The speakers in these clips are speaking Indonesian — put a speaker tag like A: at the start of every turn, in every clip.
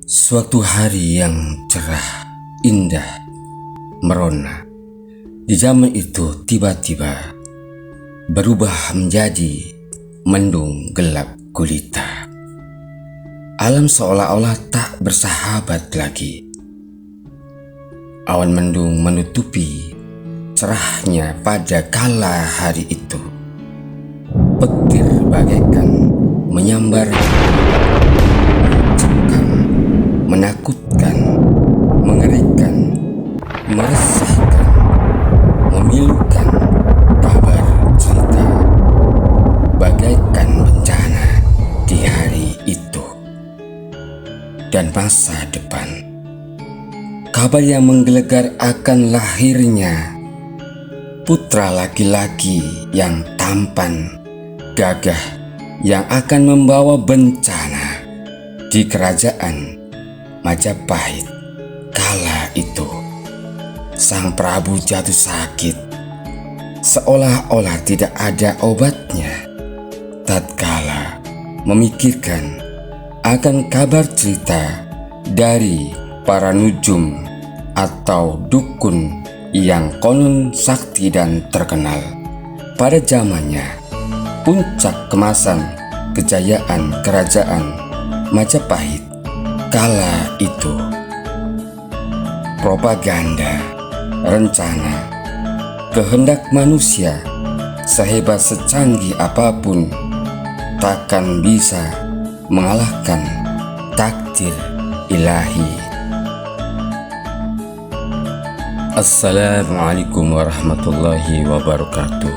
A: Suatu hari yang cerah, indah, merona. Di zaman itu tiba-tiba berubah menjadi mendung gelap gulita. Alam seolah-olah tak bersahabat lagi. Awan mendung menutupi cerahnya pada kala hari itu. Petir bagaikan menyambar, mencekam, menakutkan, mengerikan, meresahkan, memilukan. Kabar cerita bagaikan bencana di hari itu dan masa depan. Kabar yang menggelegar akan lahirnya putra laki-laki yang tampan, gagah, yang akan membawa bencana di kerajaan Majapahit. Kala itu Sang Prabu jatuh sakit, seolah-olah tidak ada obatnya. Tatkala memikirkan akan kabar cerita dari para nujum atau dukun yang konon sakti dan terkenal pada zamannya, puncak kemasan kejayaan kerajaan Majapahit kala itu. Propaganda, rencana, kehendak manusia sehebat secanggih apapun takkan bisa mengalahkan takdir ilahi. Assalamualaikum warahmatullahi wabarakatuh.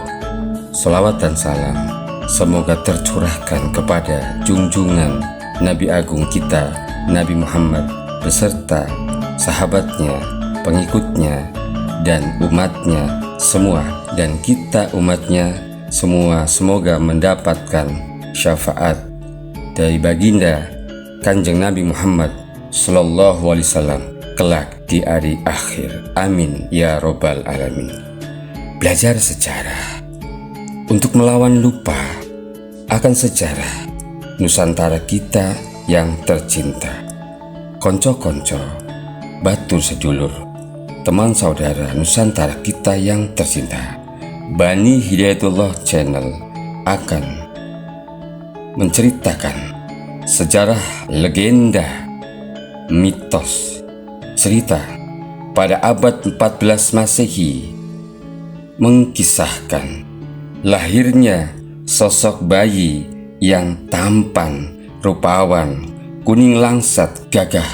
A: Salawat dan salam semoga tercurahkan kepada junjungan Nabi Agung kita, Nabi Muhammad, beserta sahabatnya, pengikutnya, dan umatnya semua, dan kita umatnya semua semoga mendapatkan syafaat dari baginda Kanjeng Nabi Muhammad Sallallahu Alaihi Wasallam kelak di hari akhir. Amin ya robbal alamin. Belajar sejarah untuk melawan lupa akan sejarah Nusantara kita yang tercinta. Konco-konco, batur sedulur, teman saudara Nusantara kita yang tercinta, Bani Hidayatullah Channel akan menceritakan sejarah, legenda, mitos, cerita pada abad 14 Masehi, mengkisahkan lahirnya sosok bayi yang tampan, rupawan, kuning langsat, gagah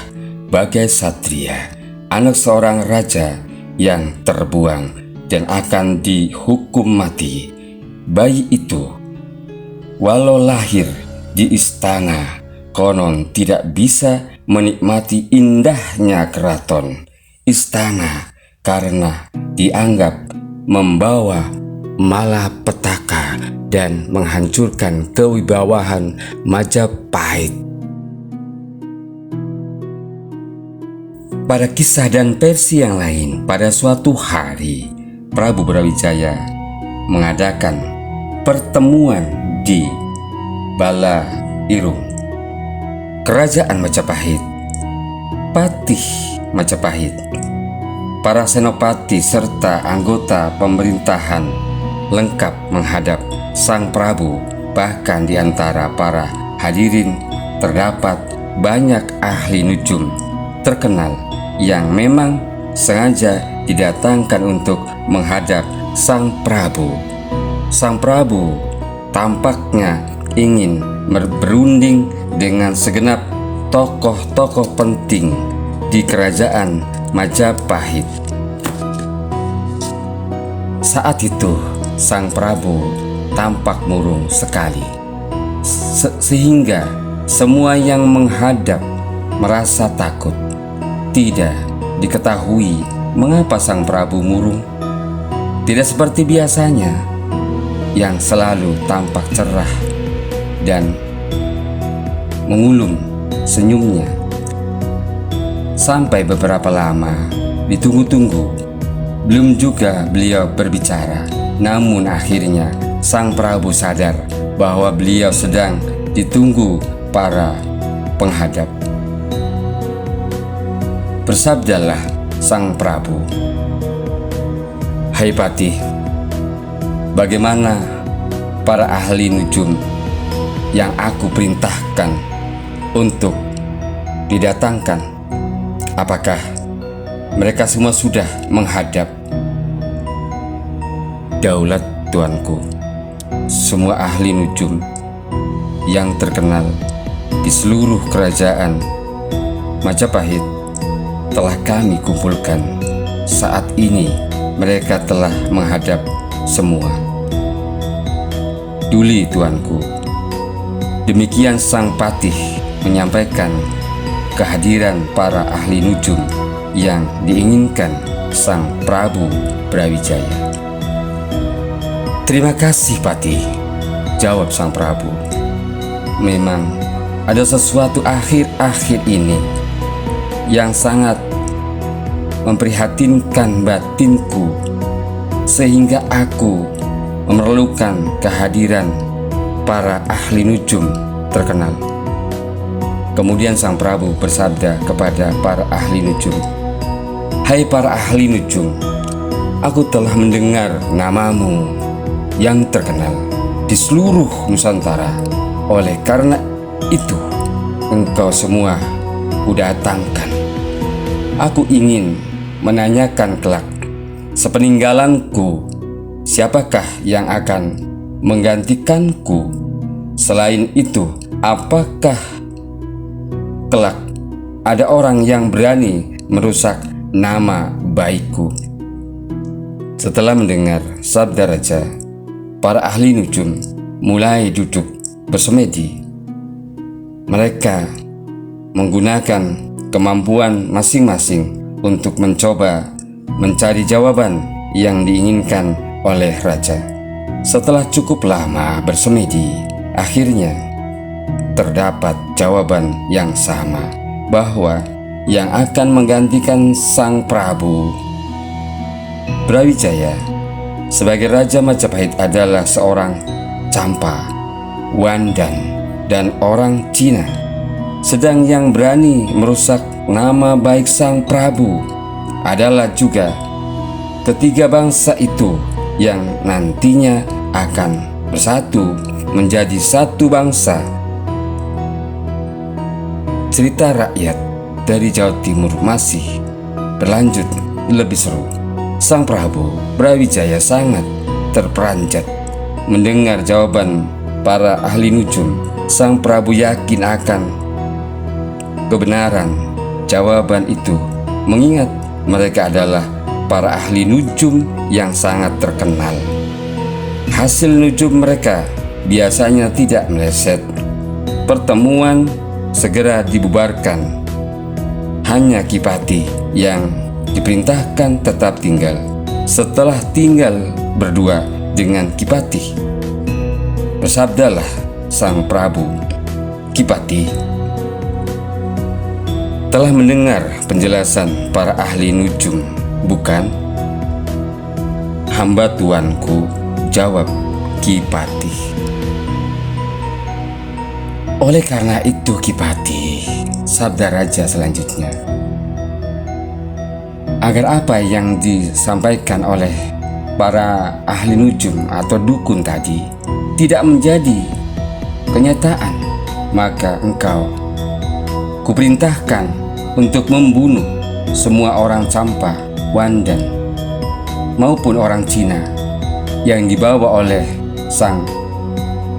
A: bagai satria, anak seorang raja yang terbuang dan akan dihukum mati. Bayi itu walau lahir di istana, konon tidak bisa menikmati indahnya keraton istana karena dianggap membawa malapetaka dan menghancurkan kewibawahan Majapahit. Pada kisah dan versi yang lain, pada suatu hari Prabu Brawijaya mengadakan pertemuan di Bala Irung, kerajaan Majapahit. Patih Majapahit, para senopati serta anggota pemerintahan lengkap menghadap Sang Prabu. Bahkan di antara para hadirin terdapat banyak ahli nujum terkenal yang memang sengaja didatangkan untuk menghadap Sang Prabu. Sang Prabu tampaknya ingin berunding dengan segenap tokoh-tokoh penting di kerajaan Majapahit. Saat itu Sang Prabu tampak murung sekali, sehingga semua yang menghadap merasa takut. Tidak diketahui mengapa Sang Prabu murung. Tidak seperti biasanya yang selalu tampak cerah dan mengulum senyumnya. Sampai beberapa lama ditunggu-tunggu, belum juga beliau berbicara. Namun akhirnya Sang Prabu sadar bahwa beliau sedang ditunggu para penghadap. Bersabdalah sang Prabu, "Hai Patih, bagaimana para ahli nujum yang aku perintahkan untuk didatangkan? Apakah mereka semua sudah menghadap?" "Daulat tuanku, semua ahli nujum yang terkenal di seluruh kerajaan Majapahit telah kami kumpulkan. Saat ini mereka telah menghadap semua." "Duli tuanku." Demikian sang Patih menyampaikan kehadiran para ahli nujum yang diinginkan sang Prabu Brawijaya. "Terima kasih Patih," jawab sang Prabu. "Memang ada sesuatu akhir-akhir ini yang sangat memprihatinkan batinku, sehingga aku memerlukan kehadiran para ahli nujum terkenal." Kemudian sang Prabu bersabda kepada para ahli nujum, "Hai para ahli nujum, aku telah mendengar namamu yang terkenal di seluruh Nusantara. Oleh karena itu, engkau semua kudatangkan. Aku ingin menanyakan kelak sepeninggalanku, siapakah yang akan menggantikanku? Selain itu, apakah kelak ada orang yang berani merusak nama baikku?" Setelah mendengar sabda raja, para ahli nujum mulai duduk bersemedi. Mereka menggunakan kemampuan masing-masing untuk mencoba mencari jawaban yang diinginkan oleh raja. Setelah cukup lama bersemedi, akhirnya terdapat jawaban yang sama, bahwa yang akan menggantikan sang Prabu Brawijaya sebagai Raja Majapahit adalah seorang Campa, Wandan, dan orang Cina. Sedang yang berani merusak nama baik sang Prabu adalah juga ketiga bangsa itu yang nantinya akan bersatu menjadi satu bangsa. Cerita rakyat dari Jawa Timur masih berlanjut lebih seru. Sang Prabu Brawijaya sangat terperanjat mendengar jawaban para ahli nujum. Sang Prabu yakin akan kebenaran jawaban itu, mengingat mereka adalah para ahli nujum yang sangat terkenal. Hasil nujum mereka biasanya tidak meleset. Pertemuan segera dibubarkan. Hanya Ki Patih yang diperintahkan tetap tinggal. Setelah tinggal berdua dengan Ki Patih, bersabdalah sang Prabu, "Ki Patih telah mendengar penjelasan para ahli nujum, bukan?" "Hamba tuanku," jawab Ki Patih. "Oleh karena itu Ki Patih," sabda raja selanjutnya, "agar apa yang disampaikan oleh para ahli nujum atau dukun tadi tidak menjadi kenyataan, maka engkau kuperintahkan untuk membunuh semua orang Campa, Wandan, maupun orang Cina yang dibawa oleh sang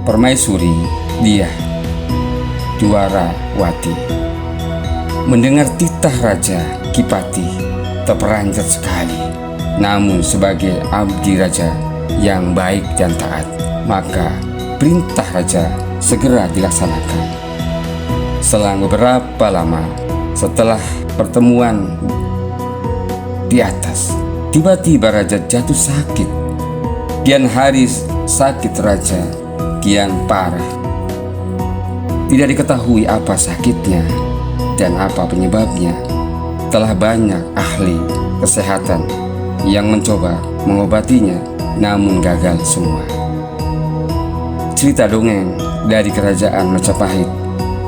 A: permaisuri Dia Dwarawati." Mendengar titah raja, Ki Patih terperanjat sekali. Namun sebagai abdi raja yang baik dan taat, maka perintah raja segera dilaksanakan. Selang beberapa lama setelah pertemuan di atas, tiba-tiba raja jatuh sakit. Kian hari sakit raja kian parah. Tidak diketahui apa sakitnya dan apa penyebabnya. Telah banyak ahli kesehatan yang mencoba mengobatinya, namun gagal semua. Cerita dongeng dari kerajaan Majapahit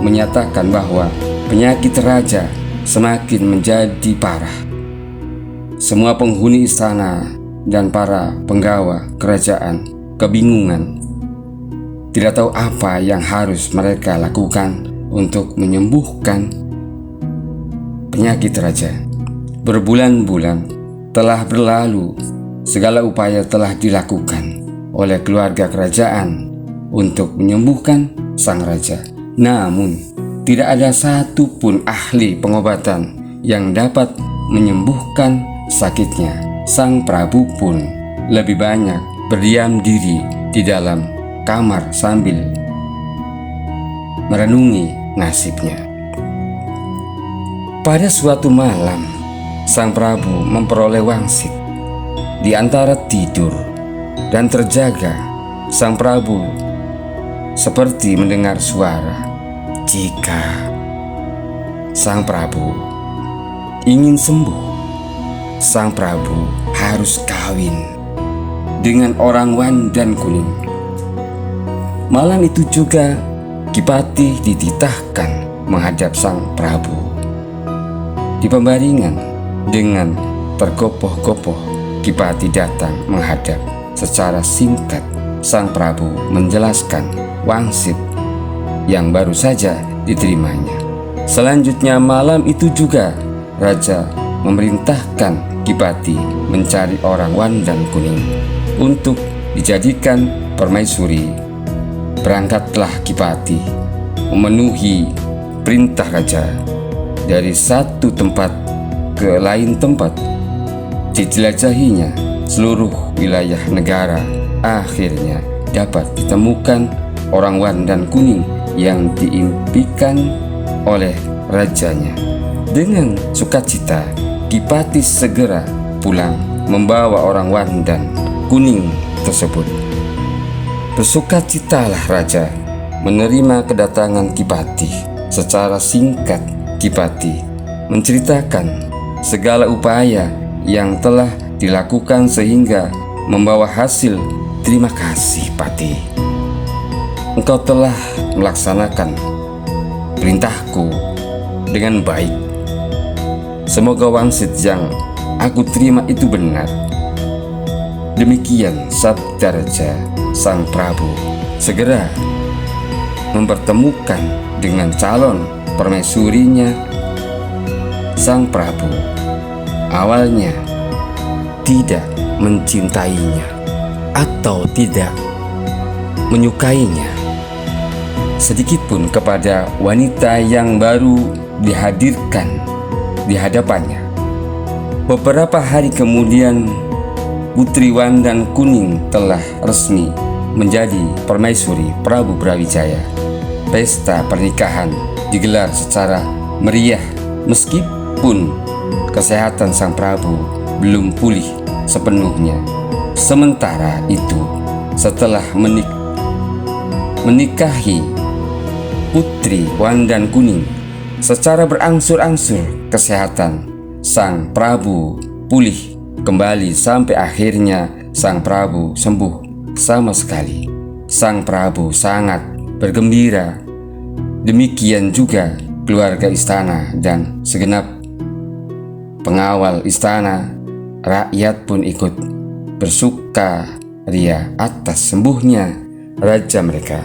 A: menyatakan bahwa penyakit raja semakin menjadi parah. Semua penghuni istana dan para penggawa kerajaan kebingungan, tidak tahu apa yang harus mereka lakukan untuk menyembuhkan penyakit raja. Berbulan-bulan telah berlalu, segala upaya telah dilakukan oleh keluarga kerajaan untuk menyembuhkan sang raja. Namun, tidak ada satupun ahli pengobatan yang dapat menyembuhkan sakitnya. Sang Prabu pun lebih banyak berdiam diri di dalam kamar sambil merenungi nasibnya. Pada suatu malam, sang Prabu memperoleh wangsit. Di antara tidur dan terjaga, sang Prabu seperti mendengar suara. Jika sang Prabu ingin sembuh, sang Prabu harus kawin dengan orang Wandan Kuning. Malam itu juga Kipati dititahkan menghadap sang Prabu. Di pembaringan dengan tergopoh-gopoh, Kipati datang menghadap. Secara singkat sang Prabu menjelaskan wangsit yang baru saja diterimanya. Selanjutnya malam itu juga raja memerintahkan Kipati mencari orang Wandan Kuning untuk dijadikan permaisuri. Berangkatlah Kipati memenuhi perintah raja. Dari satu tempat ke lain tempat dijelajahinya seluruh wilayah negara. Akhirnya dapat ditemukan orang Wandan Kuning yang diimpikan oleh rajanya. Dengan sukacita, Kipati segera pulang membawa orang Wandan Kuning tersebut. Bersukacitalah raja menerima kedatangan Kipati. Secara singkat, Kipati menceritakan segala upaya yang telah dilakukan sehingga membawa hasil. Terima kasih, Pati. Engkau telah melaksanakan perintahku dengan baik. Semoga wangsit yang aku terima itu benar. Demikian sabda raja. Sang Prabu segera mempertemukan dengan calon permaisurinya. Sang Prabu awalnya tidak mencintainya atau tidak menyukainya sedikitpun kepada wanita yang baru dihadirkan di hadapannya. Beberapa hari kemudian, Putri Wandan Kuning telah resmi menjadi permaisuri Prabu Brawijaya. Pesta pernikahan digelar secara meriah meskipun kesehatan sang Prabu belum pulih sepenuhnya. Sementara itu, setelah menikahi Putri Wandan Kuning, secara berangsur-angsur kesehatan sang Prabu pulih kembali sampai akhirnya sang Prabu sembuh sama sekali. Sang Prabu sangat bergembira. Demikian juga keluarga istana dan segenap pengawal istana. Rakyat pun ikut bersukaria atas sembuhnya raja mereka.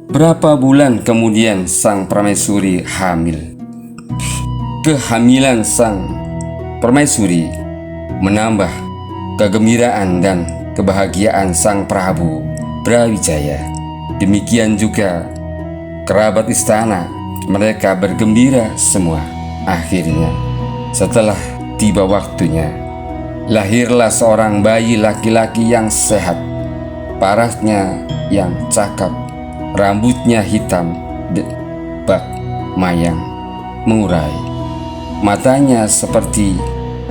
A: Berapa bulan kemudian sang permaisuri hamil. Kehamilan sang permaisuri menambah kegembiraan dan kebahagiaan sang Prabu Brawijaya. Demikian juga kerabat istana, mereka bergembira semua. Akhirnya, setelah tiba waktunya, lahirlah seorang bayi laki-laki yang sehat, parasnya yang cakap, rambutnya hitam, bak mayang mengurai, matanya seperti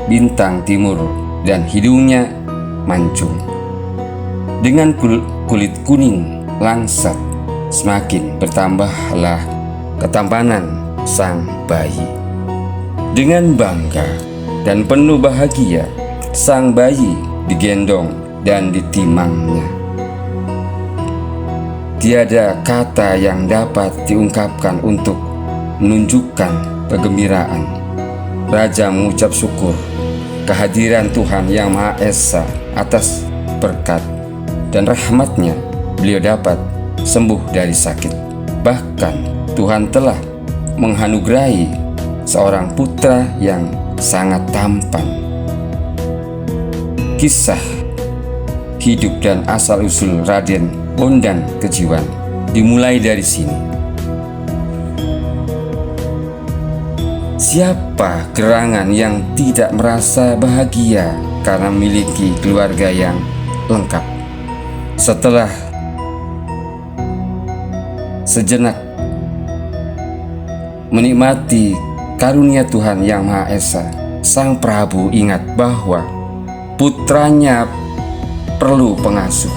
A: bintang timur dan hidungnya mancung. Dengan kulit kuning langsat, semakin bertambahlah ketampanan sang bayi. Dengan bangga dan penuh bahagia, sang bayi digendong dan ditimangnya. Tiada kata yang dapat diungkapkan untuk menunjukkan kegembiraan. Raja mengucap syukur kehadiran Tuhan Yang Maha Esa atas berkat dan rahmat-Nya beliau dapat sembuh dari sakit. Bahkan Tuhan telah menganugerahi seorang putra yang sangat tampan. Kisah hidup dan asal-usul Raden Bondan Kejiwan dimulai dari sini. Siapa gerangan yang tidak merasa bahagia karena memiliki keluarga yang lengkap? Setelah sejenak menikmati karunia Tuhan Yang Maha Esa, Sang Prabu ingat bahwa putranya perlu pengasuh.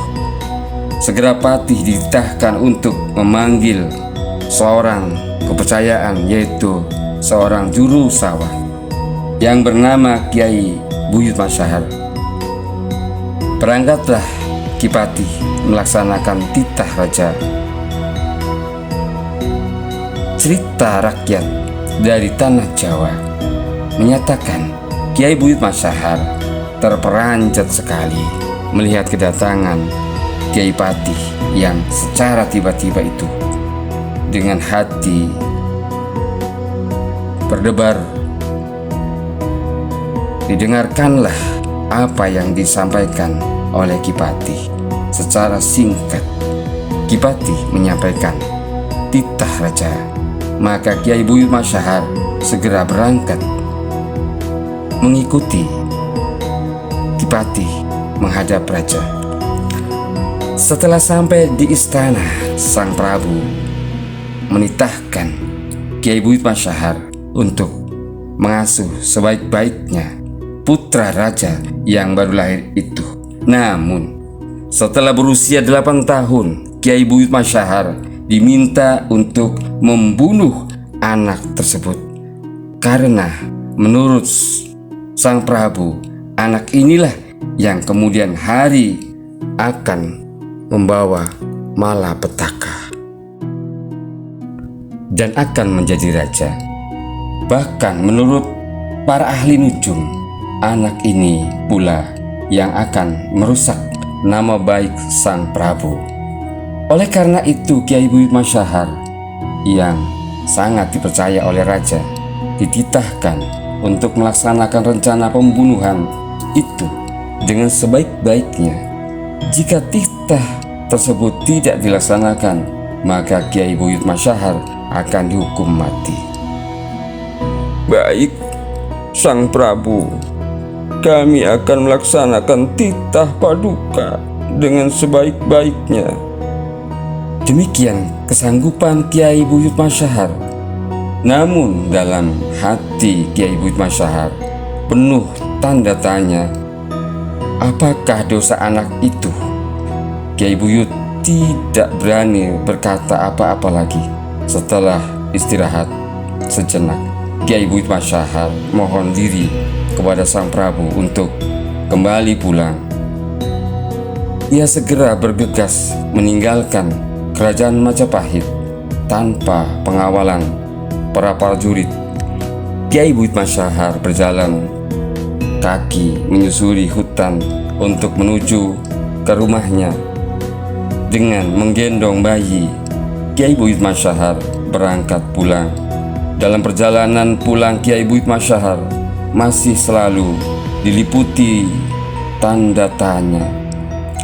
A: Segera Patih dititahkan untuk memanggil seorang kepercayaan, yaitu seorang juru sawah yang bernama Kiai Buyut Masyahar. Berangkatlah Ki Patih melaksanakan titah raja. Cerita rakyat dari tanah Jawa menyatakan Kiai Buyut Masyahar terperanjat sekali melihat kedatangan Kiai Patih yang secara tiba-tiba itu. Dengan hati berdebar, didengarkanlah apa yang disampaikan oleh Ki Patih. Secara singkat, Ki Patih menyampaikan titah raja. Maka Kiai Buyut Masyahar segera berangkat mengikuti Ki Patih menghadap raja. Setelah sampai di istana, Sang Prabu menitahkan Kiai Buyut Masyahar untuk mengasuh sebaik-baiknya putra raja yang baru lahir itu. Namun setelah berusia 8 tahun, Kiai Buyut Masyahar diminta untuk membunuh anak tersebut, karena menurut Sang Prabu, anak inilah yang kemudian hari akan membawa malapetaka dan akan menjadi raja. Bahkan menurut para ahli nujum, anak ini pula yang akan merusak nama baik Sang Prabu. Oleh karena itu, Kiai Buyut Masyahar yang sangat dipercaya oleh raja dititahkan untuk melaksanakan rencana pembunuhan itu dengan sebaik-baiknya. Jika titah tersebut tidak dilaksanakan, maka Kiai Buyut Masyahar akan dihukum mati.
B: Baik, Sang Prabu, kami akan melaksanakan titah paduka dengan sebaik-baiknya.
A: Demikian kesanggupan Kiai Buyut Masyahar. Namun dalam hati Kiai Buyut Masyahar penuh tanda tanya, apakah dosa anak itu? Kiai Buyut tidak berani berkata apa-apa lagi. Setelah istirahat sejenak, Kiai Buyut Masyahar mohon diri kepada Sang Prabu untuk kembali pulang. Ia segera bergegas meninggalkan kerajaan Majapahit tanpa pengawalan para prajurit. Kiai Buyut Masyahar berjalan kaki menyusuri hutan untuk menuju ke rumahnya dengan menggendong bayi. Kiai Buyut Masyahar berangkat pulang. Dalam perjalanan pulang, Kiai Buyut Masyahar masih selalu diliputi tanda tanya.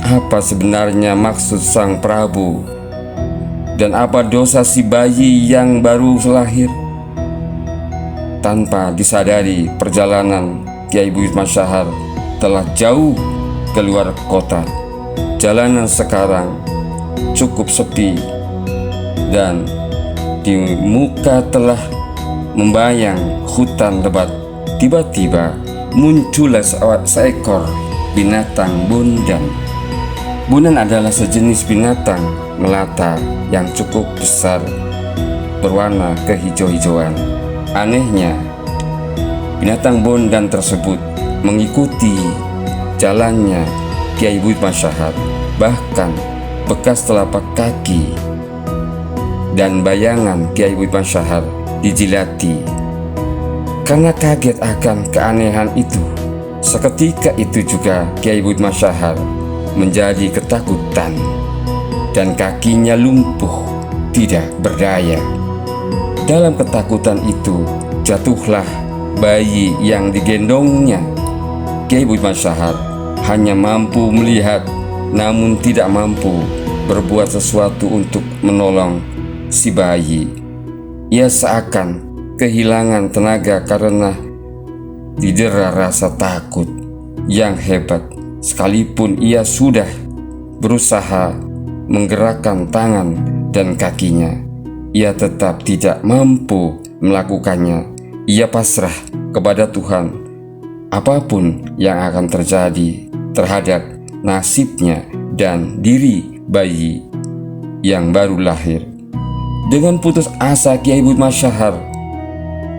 A: Apa sebenarnya maksud Sang Prabu? Dan apa dosa si bayi yang baru lahir? Tanpa disadari, perjalanan Kiai Buyut Masyahar telah jauh keluar kota. Jalanan sekarang cukup sepi dan di muka telah membayang hutan lebat. Tiba-tiba muncullah seekor binatang bondan. Bondan adalah sejenis binatang melata yang cukup besar, berwarna kehijau-hijauan. Anehnya, binatang bondan tersebut mengikuti jalannya Kiai Buyut Masyahar. Bahkan bekas telapak kaki dan bayangan Kiai Buyut Masyahar dijilati. Karena kaget akan keanehan itu, seketika itu juga Kiai Buyut Masyahar menjadi ketakutan dan kakinya lumpuh tidak berdaya. Dalam ketakutan itu jatuhlah bayi yang digendongnya. Kiai Buyut Masyahar hanya mampu melihat namun tidak mampu berbuat sesuatu untuk menolong si bayi. Ia seakan kehilangan tenaga karena didera rasa takut yang hebat. Sekalipun ia sudah berusaha menggerakkan tangan dan kakinya, ia tetap tidak mampu melakukannya. Ia pasrah kepada Tuhan apapun yang akan terjadi terhadap nasibnya dan diri bayi yang baru lahir. Dengan putus asa, Kiai Buyut Masyahar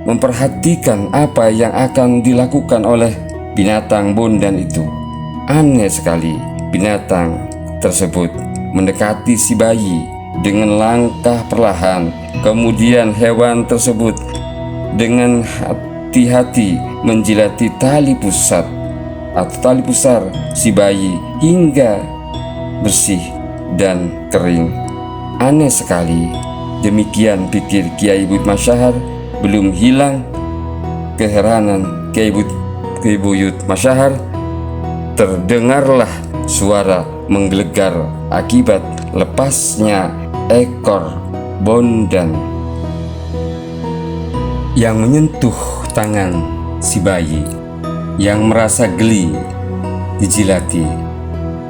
A: memperhatikan apa yang akan dilakukan oleh binatang bondan itu. Aneh sekali, binatang tersebut mendekati si bayi dengan langkah perlahan. Kemudian hewan tersebut dengan hati-hati menjilati tali pusat atau tali pusar si bayi hingga bersih dan kering. Aneh sekali. Demikian pikir Kiai Buyut Masyahar. Belum hilang keheranan Kiai Buyut Masyahar, terdengarlah suara menggelegar akibat lepasnya ekor bondan yang menyentuh tangan si bayi yang merasa geli dijilati.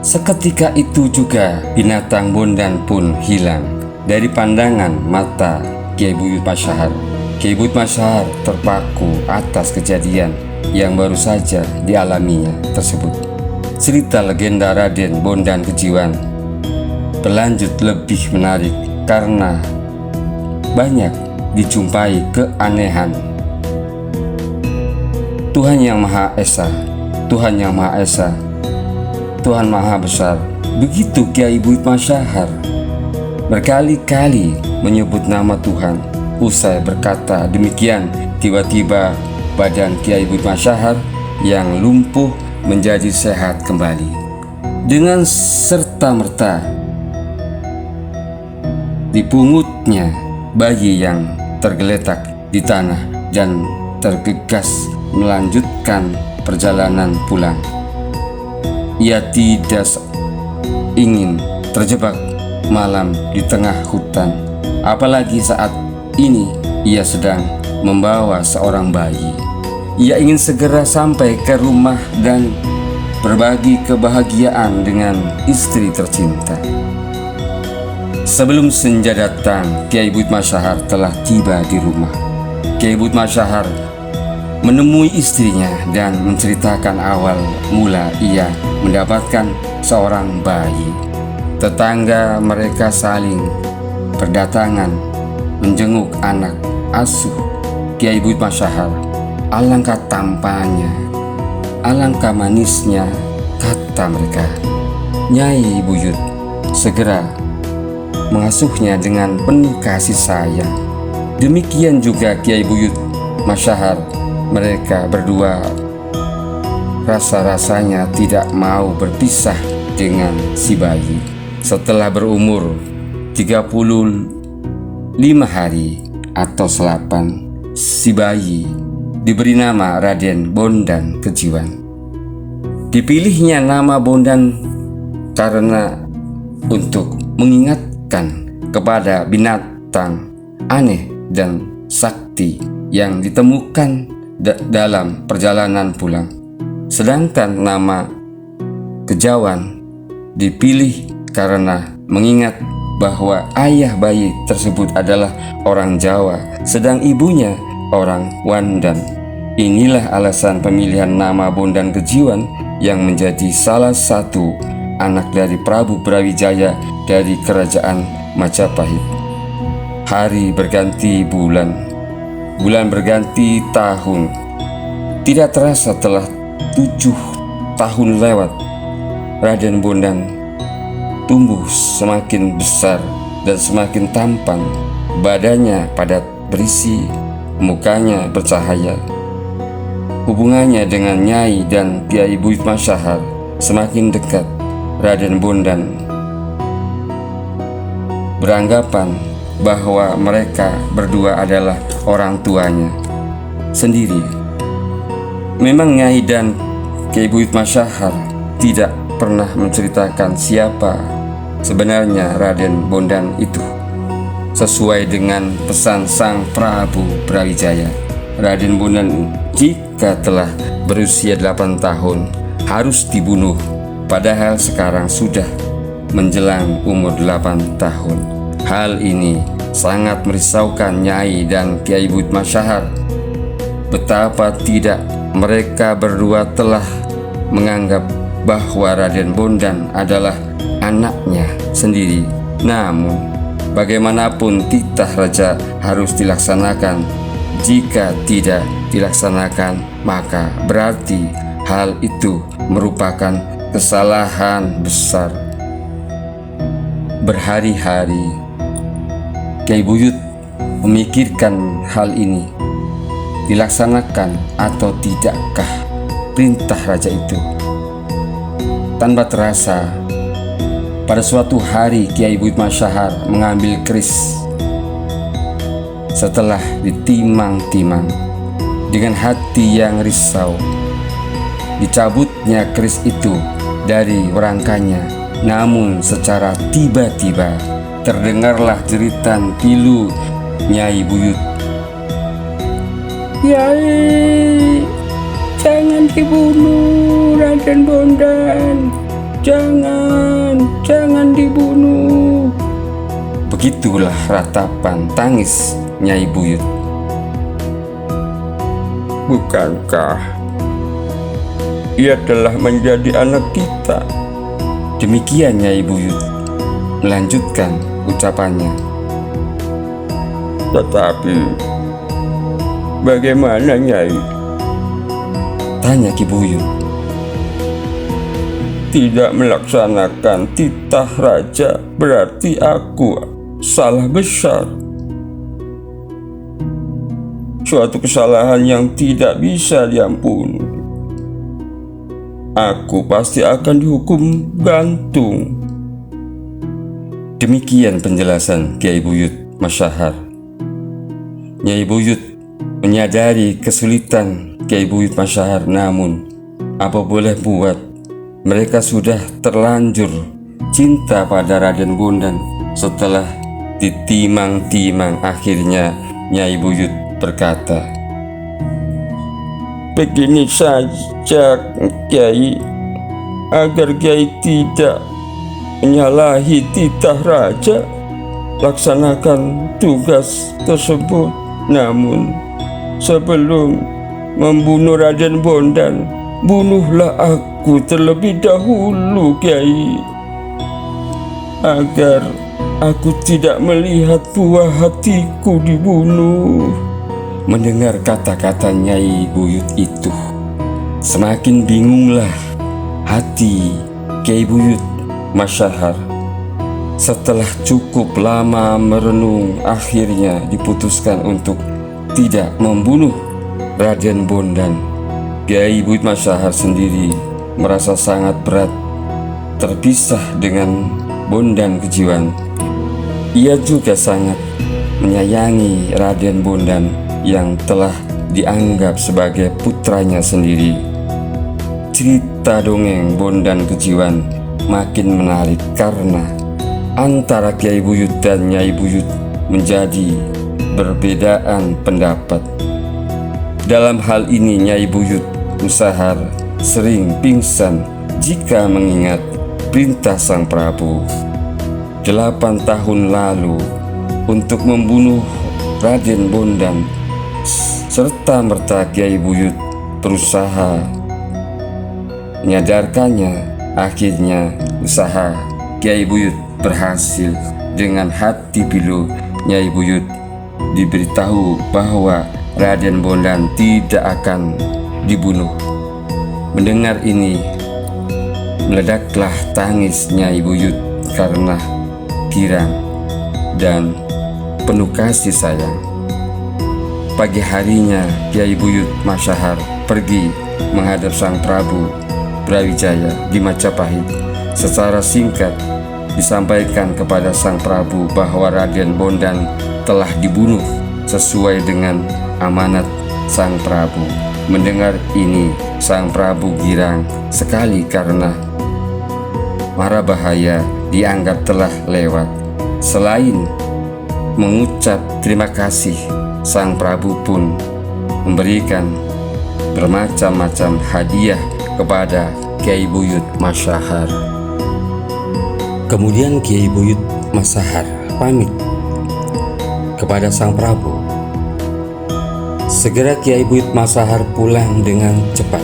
A: Seketika itu juga binatang bondan pun hilang dari pandangan mata Kiai Buyut Masyahar. Kiai Buyut Masyahar terpaku atas kejadian yang baru saja dialaminya tersebut. Cerita legenda Raden Bondan Kejiwan berlanjut lebih menarik karena banyak dijumpai keanehan. Tuhan Yang Maha Esa, Tuhan Yang Maha Esa, Tuhan Maha Besar. Begitu Kiai Buyut Masyahar berkali-kali menyebut nama Tuhan. Usai berkata demikian, tiba-tiba badan Kiai Buyut Masyahar yang lumpuh menjadi sehat kembali. Dengan serta-merta dipungutnya bayi yang tergeletak di tanah dan tergegas melanjutkan perjalanan pulang. Ia tidak ingin terjebak malam di tengah hutan, apalagi saat ini ia sedang membawa seorang bayi. Ia ingin segera sampai ke rumah dan berbagi kebahagiaan dengan istri tercinta. Sebelum senja datang, Kiai Buyut Masyahar telah tiba di rumah. Kiai Buyut Masyahar menemui istrinya dan menceritakan awal mula ia mendapatkan seorang bayi. Tetangga mereka saling berdatangan menjenguk anak asuh Kiai Buyut Masyahar. Alangkah tampannya, alangkah manisnya, kata mereka. Nyai Buyut segera mengasuhnya dengan penuh kasih sayang. Demikian juga Kiai Buyut Masyahar. Mereka berdua rasa-rasanya tidak mau berpisah dengan si bayi. Setelah berumur 35 hari atau selapan, si bayi diberi nama Raden Bondan Kejiwan. Dipilihnya nama Bondan karena untuk mengingatkan kepada binatang aneh dan sakti yang ditemukan dalam perjalanan pulang. Sedangkan nama Kejawan dipilih karena mengingat bahwa ayah bayi tersebut adalah orang Jawa, sedang ibunya orang Wandan. Inilah alasan pemilihan nama Bondan Kejiwan yang menjadi salah satu anak dari Prabu Brawijaya dari kerajaan Majapahit. Hari berganti bulan, bulan berganti tahun. Tidak terasa telah 7 tahun lewat. Raden Bondan tumbuh semakin besar dan semakin tampan. Badannya padat berisi, mukanya bercahaya. Hubungannya dengan Nyai dan Kiai Buyut Masyahar semakin dekat. Raden Bondan beranggapan bahwa mereka berdua adalah orang tuanya sendiri. Memang Nyai dan Kiai Buyut Masyahar tidak pernah menceritakan siapa sebenarnya Raden Bondan itu. Sesuai dengan pesan Sang Prabu Brawijaya, Raden Bondan jika telah berusia 8 tahun harus dibunuh, padahal sekarang sudah menjelang umur 8 tahun. Hal ini sangat merisaukan Nyai dan Kiai Buyut Masyahar. Betapa tidak mereka berdua telah menganggap bahwa Raden Bondan adalah anaknya sendiri. Namun bagaimanapun titah raja harus dilaksanakan. Jika tidak dilaksanakan, maka berarti hal itu merupakan kesalahan besar. Berhari-hari Kiai Buyut memikirkan hal ini, dilaksanakan atau tidakkah perintah raja itu. Tanpa terasa, pada suatu hari Kiai Buyut Masyahar mengambil keris. Setelah ditimang-timang dengan hati yang risau, dicabutnya keris itu dari werangkanya. Namun secara tiba-tiba terdengarlah jeritan pilu Nyai Buyut.
B: Nyai, jangan dibunuh Raden Bondan. Jangan dibunuh.
A: Begitulah ratapan tangis Nyai Buyut.
B: Bukankah ia telah menjadi anak kita?
A: Demikian Nyai Buyut melanjutkan ucapannya.
B: Tetapi bagaimana Nyai?
A: Tanya Ki Buyut.
B: Tidak melaksanakan titah raja berarti aku salah besar. Suatu kesalahan yang tidak bisa diampuni. Aku pasti akan dihukum gantung.
A: Demikian penjelasan Kiai Buyut Masyahar. Nyai Buyut menyadari kesulitan Kiai Buyut Masyahar, namun apa boleh buat, mereka sudah terlanjur cinta pada Raden Bondan. Setelah ditimang-timang, akhirnya Nyai Buyut berkata,
B: Begini saja Kiai, agar Kiai tidak menyalahi titah raja, laksanakan tugas tersebut. Namun sebelum membunuh Raden Bondan, bunuhlah aku terlebih dahulu Kiai, agar aku tidak melihat buah hatiku dibunuh.
A: Mendengar kata-kata Nyai Buyut itu, semakin bingunglah hati Kiai Buyut Masyahar. Setelah cukup lama merenung, akhirnya diputuskan untuk tidak membunuh Raden Bondan. Kiai Buyut Masyahar sendiri merasa sangat berat terpisah dengan Bondan Kejiwan. Ia juga sangat menyayangi Raden Bondan yang telah dianggap sebagai putranya sendiri. Cerita dongeng Bondan Kejiwan makin menarik karena antara Kiai Buyut dan Nyai Buyut menjadi berbedaan pendapat. Dalam hal ini Nyai Buyut Masyahar sering pingsan jika mengingat perintah Sang Prabu 8 tahun lalu untuk membunuh Raden Bondan. Serta merta Kiai Buyut berusaha menyadarkannya. Akhirnya usaha Kiai Buyut berhasil. Dengan hati pilu, Nyai Buyut diberitahu bahwa Raden Bondan tidak akan dibunuh. Mendengar ini, meledaklah tangis Nyai Buyut karena girang dan penuh kasih sayang. Pagi harinya Kiai Buyut Masyahar pergi menghadap Sang Prabu Brawijaya di Majapahit. Secara singkat disampaikan kepada Sang Prabu bahwa Raden Bondan telah dibunuh sesuai dengan amanat Sang Prabu. Mendengar ini, Sang Prabu girang sekali karena mara bahaya dianggap telah lewat. Selain mengucap terima kasih, Sang Prabu pun memberikan bermacam-macam hadiah kepada Kiai Buyut Masyahar. Kemudian Kiai Buyut Masyahar pamit kepada Sang Prabu. Segera Kiai Buyut Masyahar pulang dengan cepat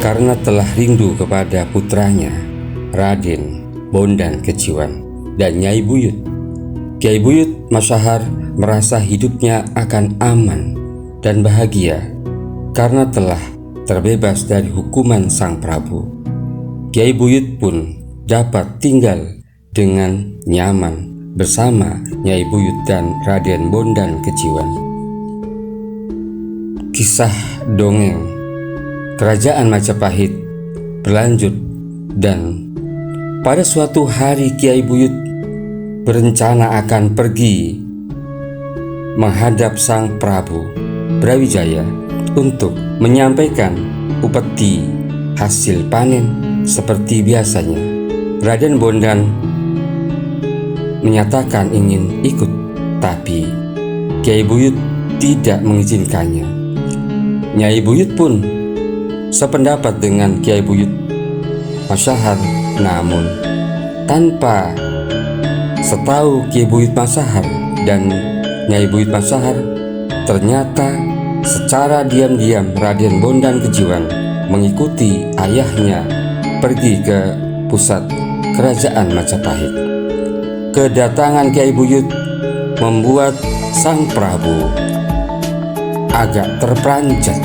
A: karena telah rindu kepada putranya Raden Bondan Kejiwan dan Nyai Buyut. Kiai Buyut Masyahar merasa hidupnya akan aman dan bahagia karena telah terbebas dari hukuman Sang Prabu. Kiai Buyut pun dapat tinggal dengan nyaman bersama Nyai Buyut dan Raden Bondan Kejiwan. Kisah dongeng Kerajaan Majapahit berlanjut, dan pada suatu hari Kiai Buyut berencana akan pergi menghadap Sang Prabu Brawijaya untuk menyampaikan upeti hasil panen seperti biasanya. Raden Bondan menyatakan ingin ikut, tapi Kiai Buyut tidak mengizinkannya. Nyai Buyut pun sependapat dengan Kiai Buyut Masyahar, namun tanpa setahu Kiai Buyut Masyahar dan Nyai Buyut Masyahar, ternyata secara diam-diam Raden Bondan Kejiwan mengikuti ayahnya pergi ke pusat kerajaan Majapahit. Kedatangan Kiai Buyut membuat Sang Prabu agak terperanjat.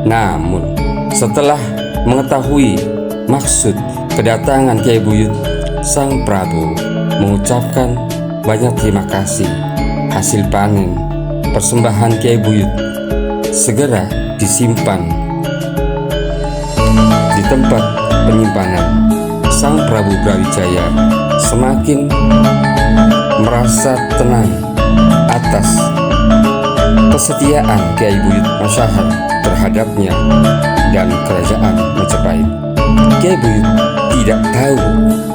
A: Namun setelah mengetahui maksud kedatangan Kiai Buyut, Sang Prabu mengucapkan banyak terima kasih. Hasil panen persembahan Kiai Buyut segera disimpan di tempat penyimpanan. Sang Prabu Brawijaya semakin merasa tenang atas kesetiaan Kiai Buyut Masyahar terhadapnya dan kerajaan Majapahit. Kiai Buyut tidak tahu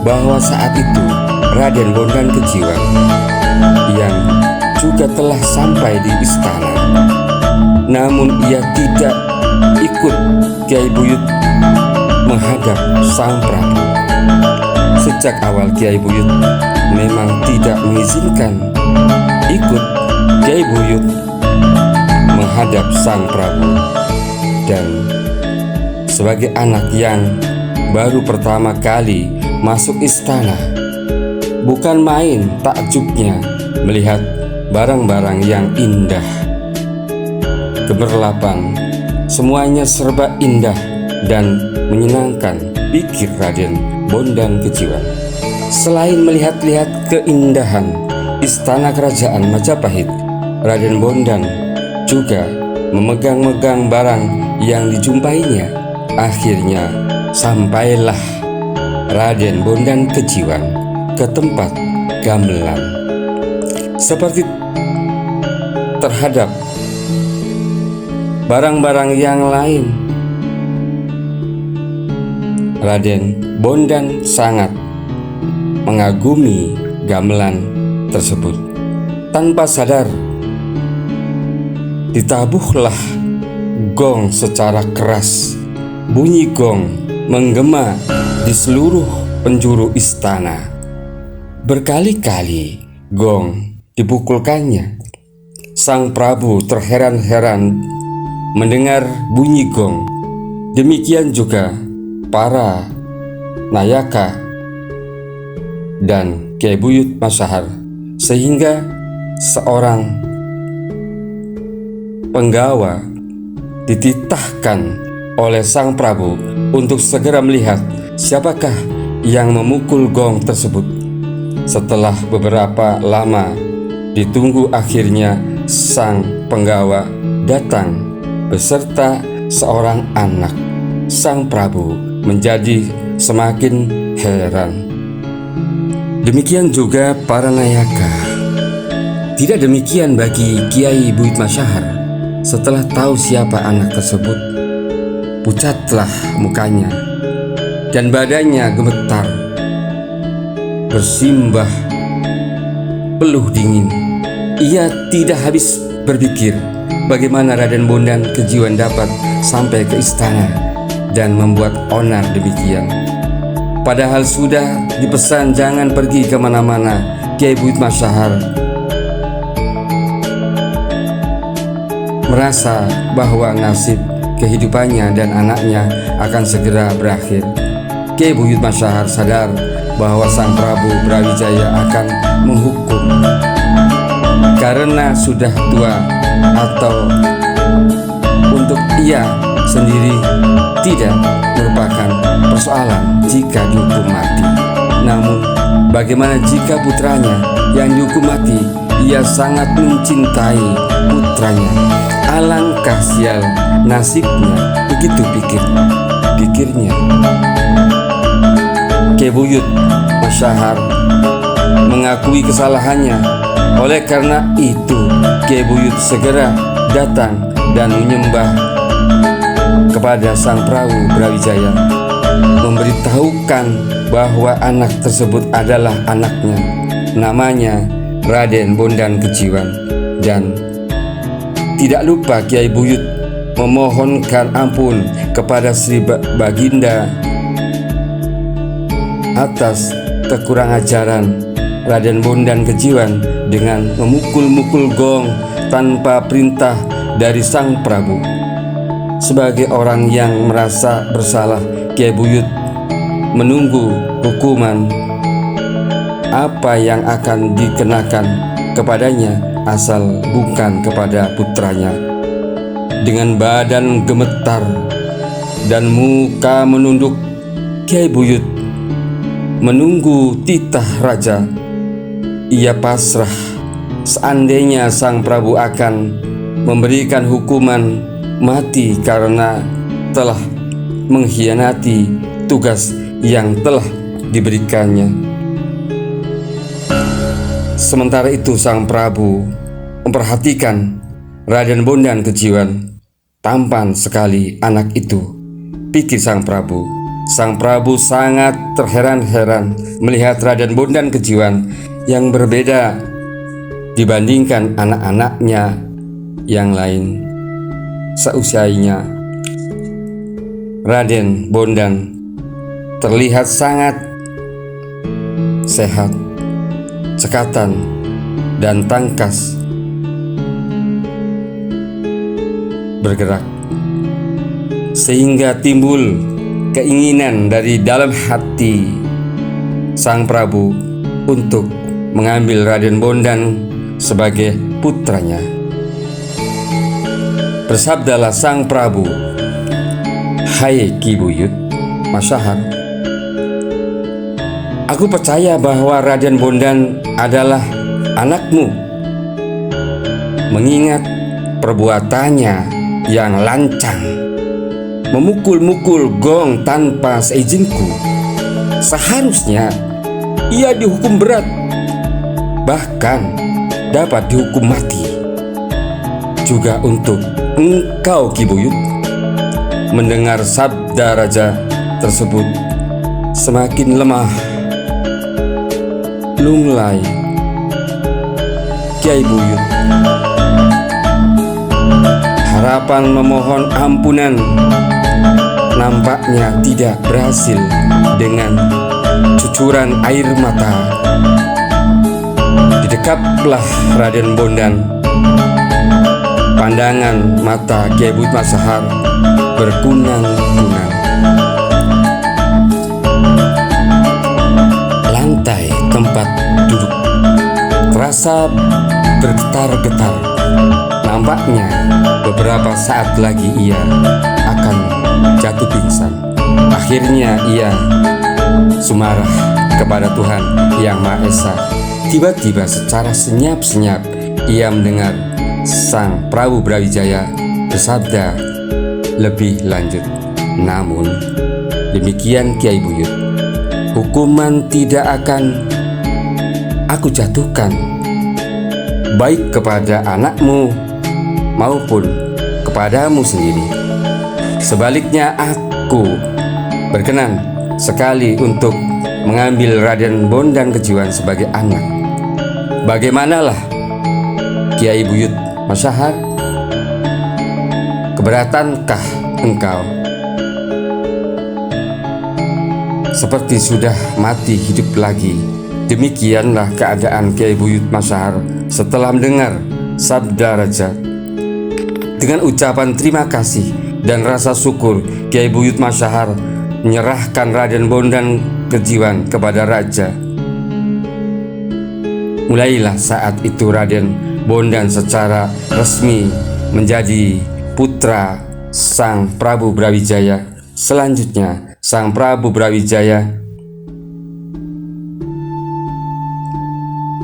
A: bahwa saat itu Raden Bondan Kejiwan yang juga telah sampai di istana. Namun ia tidak ikut Kiai Buyut menghadap Sang Prabu. Sejak awal Kiai Buyut memang tidak mengizinkan ikut Kiai Buyut menghadap Sang Prabu, dan sebagai anak yang baru pertama kali masuk istana, bukan main takjubnya melihat barang-barang yang indah, gemerlapan, semuanya serba indah dan menyenangkan pikir Raden Bondan Kejiwan. Selain melihat-lihat keindahan istana kerajaan Majapahit, Raden Bondan juga memegang-megang barang yang dijumpainya. Akhirnya sampailah Raden Bondan Kejiwan ke tempat gamelan. Seperti terhadap barang-barang yang lain, Raden Bondan sangat mengagumi gamelan tersebut. Tanpa sadar, ditabuhlah gong secara keras. Bunyi gong menggema di seluruh penjuru istana. Berkali-kali gong dipukulkannya. Sang Prabu terheran-heran mendengar bunyi gong. Demikian juga para nayaka dan Kiai Buyut Masyahar, sehingga seorang penggawa dititahkan oleh Sang Prabu untuk segera melihat siapakah yang memukul gong tersebut. Setelah beberapa lama ditunggu, akhirnya sang penggawa datang beserta seorang anak. Sang Prabu menjadi semakin heran. Demikian juga para nayaka. Tidak demikian bagi Kiai Buyut Masyahar. Setelah tahu siapa anak tersebut, pucatlah mukanya dan badannya gemetar, bersimbah peluh dingin. Ia tidak habis berpikir bagaimana Raden Bondan Kejiwan dapat sampai ke istana dan membuat onar demikian. Padahal sudah dipesan jangan pergi kemana-mana. Kiai Buyut Masyahar merasa bahwa nasib kehidupannya dan anaknya akan segera berakhir. Kiai Buyut Masyahar sadar bahwa Sang Prabu Brawijaya akan menghukum karena sudah tua, atau untuk ia sendiri tidak merupakan persoalan jika dihukum mati. Namun bagaimana jika putranya yang dihukum mati? Ia sangat mencintai putranya. Alangkah sial nasibnya, begitu pikirnya. Kiai Buyut Masyahar mengakui kesalahannya. Oleh karena itu, Kiai Buyut segera datang dan menyembah kepada Sang Prabu Brawijaya, memberitahukan bahwa anak tersebut adalah anaknya, namanya Raden Bondan Kejiwan. Dan tidak lupa Kiai Buyut memohonkan ampun kepada Sri Baginda atas kekurang ajaran Raden Bondan Kejiwan dengan memukul-mukul gong tanpa perintah dari Sang Prabu. Sebagai orang yang merasa bersalah, Kiai Buyut menunggu hukuman apa yang akan dikenakan kepadanya asal bukan kepada putranya. Dengan badan gemetar dan muka menunduk, Kiai Buyut menunggu titah raja. Ia pasrah seandainya Sang Prabu akan memberikan hukuman mati karena telah mengkhianati tugas yang telah diberikannya. Sementara itu Sang Prabu memperhatikan Raden Bondan Kejiwan. Tampan sekali anak itu, pikir Sang Prabu. Sang Prabu sangat terheran-heran melihat Raden Bondan Kejiwan yang berbeda dibandingkan anak-anaknya yang lain seusianya. Raden Bondan terlihat sangat sehat, cekatan dan tangkas bergerak, sehingga timbul keinginan dari dalam hati Sang Prabu untuk mengambil Raden Bondan sebagai putranya. Bersabdalah Sang Prabu, "Hai Ki Buyut Masyahar, aku percaya bahwa Raden Bondan adalah anakmu. Mengingat perbuatannya yang lancang, memukul-mukul gong tanpa seizinku, seharusnya ia dihukum berat, bahkan dapat dihukum mati. Juga untuk engkau Ki Buyut." Mendengar sabda raja tersebut, semakin lemah lunglai Kiai Buyut. Harapan memohon ampunan nampaknya tidak berhasil. Dengan cucuran air mata, didekaplah Raden Bondan. Pandangan mata Kiai Buyut Masyahar berkunang-kunang. Lantai tempat duduk terasa bergetar-getar. Nampaknya beberapa saat lagi ia akan jatuh pingsan. Akhirnya ia sumarah kepada Tuhan Yang Maha Esa. Tiba-tiba secara senyap-senyap ia mendengar Sang Prabu Brawijaya bersabda lebih lanjut, namun demikian Kiai Buyut, hukuman tidak akan aku jatuhkan baik kepada anakmu maupun kepadamu sendiri. Sebaliknya aku berkenan sekali untuk mengambil Raden Bondan Kejiwan sebagai anak. Bagaimanalah Kiai Buyut Masyahar? Keberatankah engkau? Seperti sudah mati hidup lagi, demikianlah keadaan Kiai Buyut Masyahar setelah mendengar sabda raja. Dengan ucapan terima kasih dan rasa syukur, Kiai Buyut Masyahar menyerahkan Raden Bondan Kejiwan kepada raja. Mulailah saat itu Raden Bondan secara resmi menjadi putra Sang Prabu Brawijaya. Selanjutnya Sang Prabu Brawijaya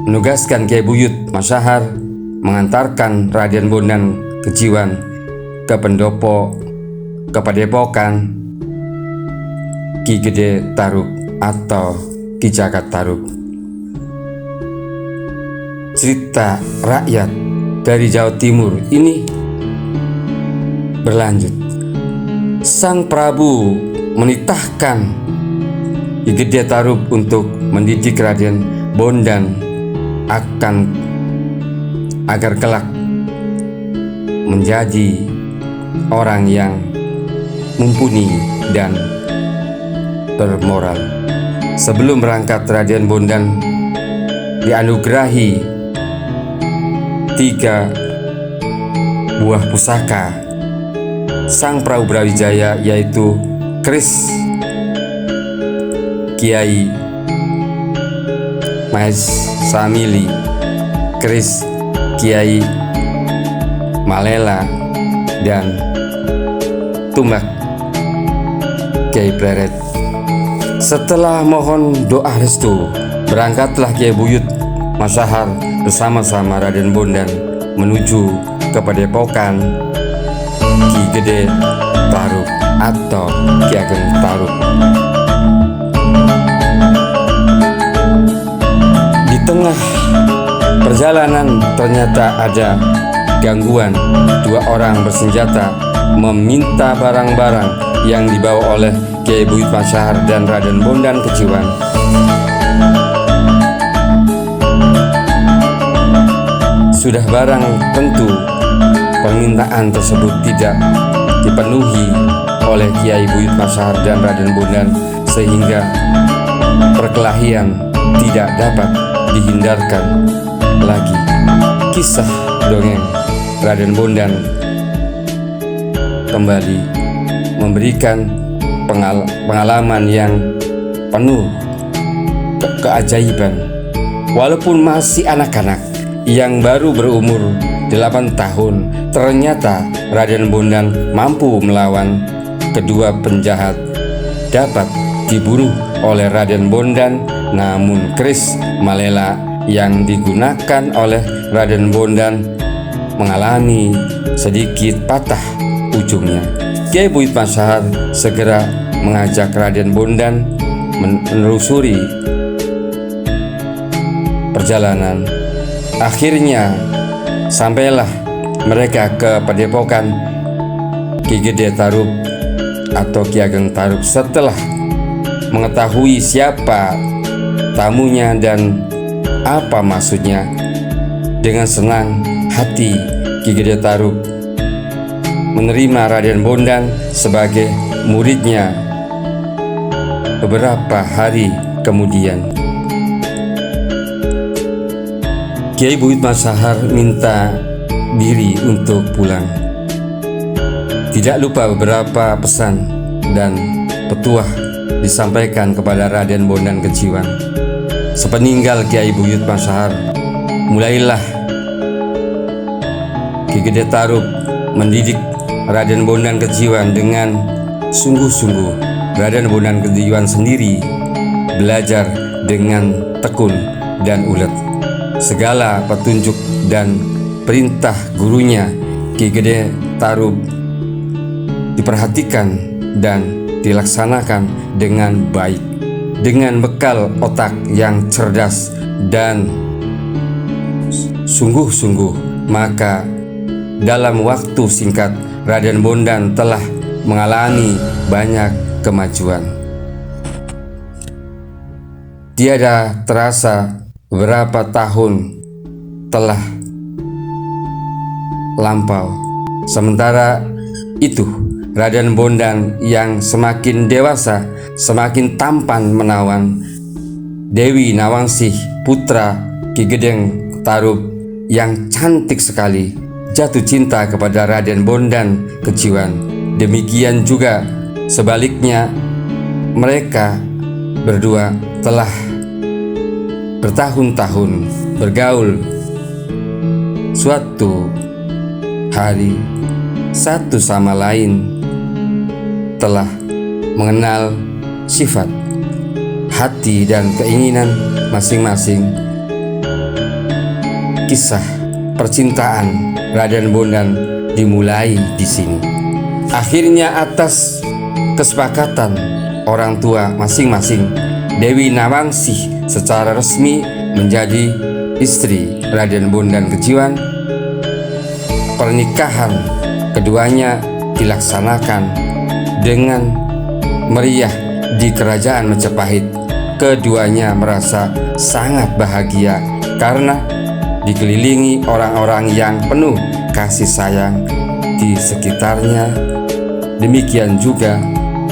A: menugaskan Kiai Buyut Masyahar mengantarkan Raden Bondan Kejiwan ke pendopo kepadepokan Ki Gede Tarub atau Ki Jagat Tarub. Cerita rakyat dari Jawa Timur ini berlanjut. Sang Prabu menitahkan Ki Gede Tarub untuk mendidik Raden Bondan agar kelak menjadi orang yang mumpuni dan bermoral. Sebelum berangkat, Raden Bondan dianugerahi 3 buah pusaka Sang Prabu Brawijaya, yaitu keris Kiai Mahes Samili, keris Kiai Malela, dan tumbak Kiai Pleret. Setelah mohon doa restu, berangkatlah Kiai Buyut Masyahar bersama-sama Raden Bondan menuju ke padepokan Ki Gede Tarub atau Ki Ageng Tarub. Di tengah perjalanan ternyata ada gangguan. 2 orang bersenjata meminta barang-barang yang dibawa oleh Kiai Buyut Masyahar dan Raden Bondan Kejiwan. Sudah barang tentu permintaan tersebut tidak dipenuhi oleh Kiai Buyut Masyahar dan Raden Bondan, sehingga perkelahian tidak dapat dihindarkan lagi. Kisah dongeng Raden Bondan kembali memberikan pengalaman yang penuh keajaiban. Walaupun masih anak-anak yang baru berumur 8 tahun, ternyata Raden Bondan mampu melawan kedua penjahat. Dapat dibunuh oleh Raden Bondan, namun keris Malela yang digunakan oleh Raden Bondan mengalami sedikit patah ujungnya. Kiai Buyut Masyahar segera mengajak Raden Bondan menelusuri perjalanan. Akhirnya sampailah mereka ke padepokan Ki Gede Tarub atau Ki Ageng Tarub. Setelah mengetahui siapa tamunya dan apa maksudnya, dengan senang hati Ki Gede Tarub menerima Raden Bondan sebagai muridnya. Beberapa hari kemudian, Kiai Buyut Masyahar minta diri untuk pulang. Tidak lupa beberapa pesan dan petuah disampaikan kepada Raden Bondan Kejiwan. Sepeninggal Kiai Buyut Masyahar, mulailah Ki Gede Tarub mendidik Raden Bondan Kejiwan dengan sungguh-sungguh. Raden Bondan Kejiwan sendiri belajar dengan tekun dan ulet. Segala petunjuk dan perintah gurunya Ki Gede Tarub diperhatikan dan dilaksanakan dengan baik, dengan bekal otak yang cerdas dan sungguh-sungguh, maka dalam waktu singkat Raden Bondan telah mengalami banyak kemajuan. Tiada terasa berapa tahun telah lampau. Sementara itu, Raden Bondan yang semakin dewasa, semakin tampan menawan. Dewi Nawangsih, putra Ki Gede Tarub yang cantik sekali, jatuh cinta kepada Raden Bondan Kejiwan. Demikian juga sebaliknya, mereka berdua telah bertahun-tahun bergaul. Suatu hari, satu sama lain telah mengenal sifat, hati, dan keinginan masing-masing. Kisah percintaan Raden Bondan dimulai di sini. Akhirnya atas kesepakatan orang tua masing-masing, Dewi Nawangsih secara resmi menjadi istri Raden Bondan Kejiwan. Pernikahan keduanya dilaksanakan dengan meriah di kerajaan Majapahit. Keduanya merasa sangat bahagia karena dikelilingi orang-orang yang penuh kasih sayang di sekitarnya. Demikian juga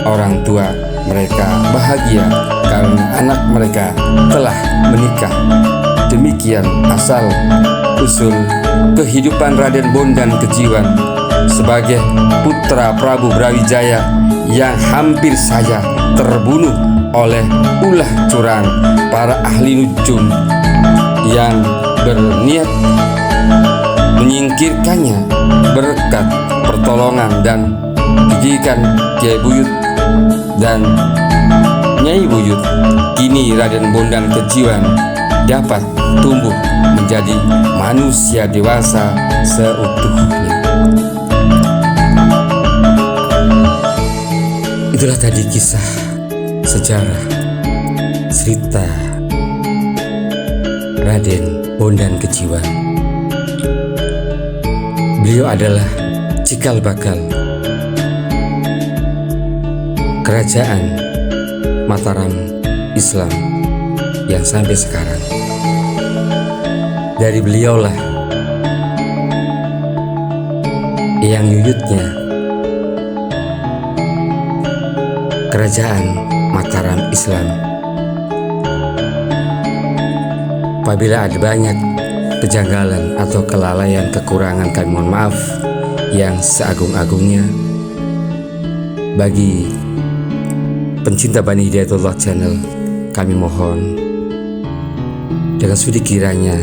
A: orang tua mereka bahagia karena anak mereka telah menikah. Demikian asal usul kehidupan Raden Bondan Kejiwan sebagai putra Prabu Brawijaya yang hampir saja terbunuh oleh ulah curang para ahli nujum yang berniat menyingkirkannya berkat pertolongan dan didikan Kiai Buyut dan Nyai Buyut. Kini Raden Bondan Kejiwan dapat tumbuh menjadi manusia dewasa seutuhnya. Itulah tadi kisah sejarah cerita Raden Bondan Kejiwan. Beliau adalah cikal bakal kerajaan Mataram Islam yang sampai sekarang. Dari beliaulah yang yuyutnya kerajaan Mataram Islam. Apabila ada banyak kejanggalan atau kelalaian, kekurangan, kami mohon maaf yang seagung-agungnya. Bagi pencinta Bani Hidayatullah Channel, kami mohon dengan sudi kiranya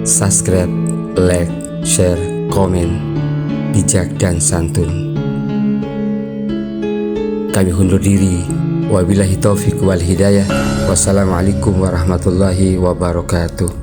A: subscribe, like, share, komen, bijak dan santun. Kami undur diri. Wabillahi taufiq wal hidayah. Wassalamualaikum warahmatullahi wabarakatuh.